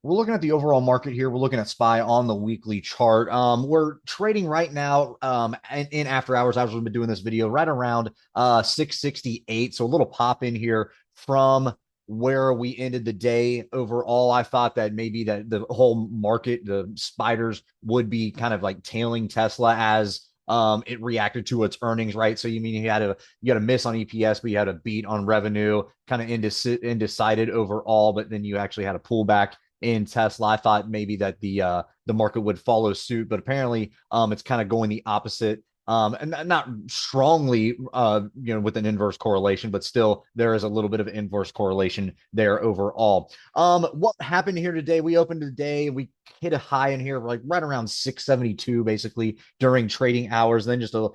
We're looking at the overall market here. We're looking at SPY on the weekly chart. We're trading right now in after hours. As we've been doing this video right around 668. So a little pop in here from where we ended the day. Overall, I thought that maybe that the whole market, the spiders, would be kind of like tailing Tesla as it reacted to its earnings, right? So you mean you had a miss on EPS, but you had a beat on revenue, kind of indecided overall, but then you actually had a pullback in Tesla. I thought maybe that the market would follow suit, but apparently it's kind of going the opposite. And not strongly, with an inverse correlation, but still there is a little bit of inverse correlation there overall. What happened here today? We opened today, we hit a high in here, like right around 672, basically during trading hours. Then just an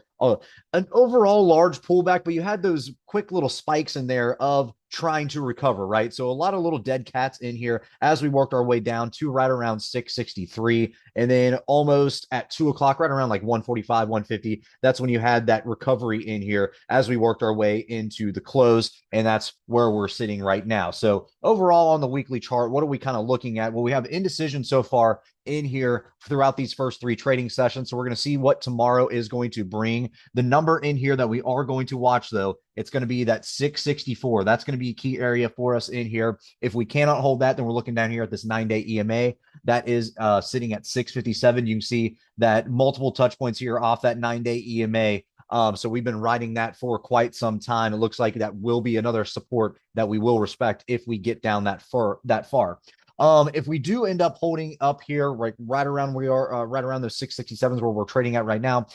overall large pullback, but you had those quick little spikes in there of trying to recover, right? So a lot of little dead cats in here as we worked our way down to right around 663. And then almost at 2 o'clock, right around like 145, 150, that's when you had that recovery in here as we worked our way into the close. And that's where we're sitting right now. So overall on the weekly chart, what are we kind of looking at? Well, we have indecision so far in here throughout these first three trading sessions. So we're going to see what tomorrow is going to bring. The number in here that we are going to watch, though, it's going to be that 664. That's going to be a key area for us in here. If we cannot hold that, then we're looking down here at this 9-day EMA that is sitting at 657. You can see that multiple touch points here off that 9-day EMA. So we've been riding that for quite some time. It looks like that will be another support that we will respect if we get down that far. If we do end up holding up here, right around where we are, right around those 667s where we're trading at right now,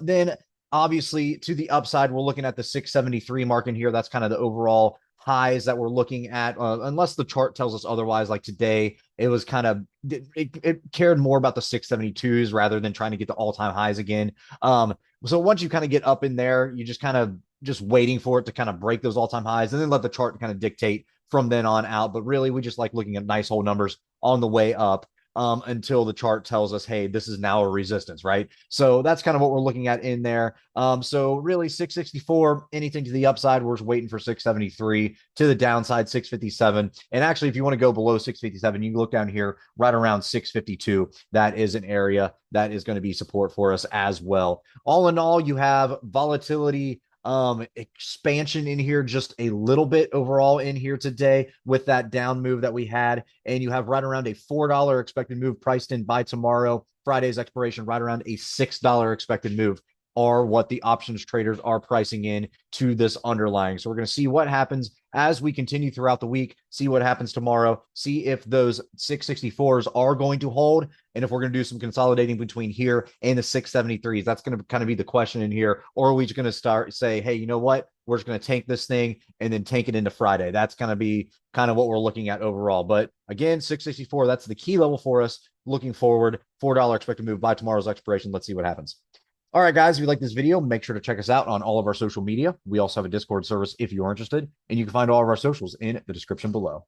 then obviously to the upside, we're looking at the 673 mark in here. That's kind of the overall highs that we're looking at, unless the chart tells us otherwise. Like today, it was kind of it cared more about the 672s rather than trying to get the all-time highs again. So once you kind of get up in there, you just kind of just waiting for it to kind of break those all-time highs and then let the chart kind of dictate from then on out. But really, we just like looking at nice whole numbers on the way up until the chart tells us, hey, this is now a resistance, right? So that's kind of what we're looking at in there. So really 664, anything to the upside, we're just waiting for 673, to the downside, 657. And actually, if you want to go below 657, you can look down here right around 652. That is an area that is going to be support for us as well. All in all, you have volatility expansion in here just a little bit overall in here today with that down move that we had, and you have right around a $4 expected move priced in by tomorrow. Friday's expiration right around a $6 expected move are what the options traders are pricing in to this underlying. So we're going to see what happens as we continue throughout the week, see what happens tomorrow, see if those 664s are going to hold, and if we're going to do some consolidating between here and the 673s. That's going to kind of be the question in here. Or are we just going to say, hey, you know what? We're just going to tank this thing and then tank it into Friday. That's going to be kind of what we're looking at overall. But again, 664, that's the key level for us looking forward. $4 expected move by tomorrow's expiration. Let's see what happens. All right, guys, if you like this video, make sure to check us out on all of our social media. We also have a Discord service if you're interested, and you can find all of our socials in the description below.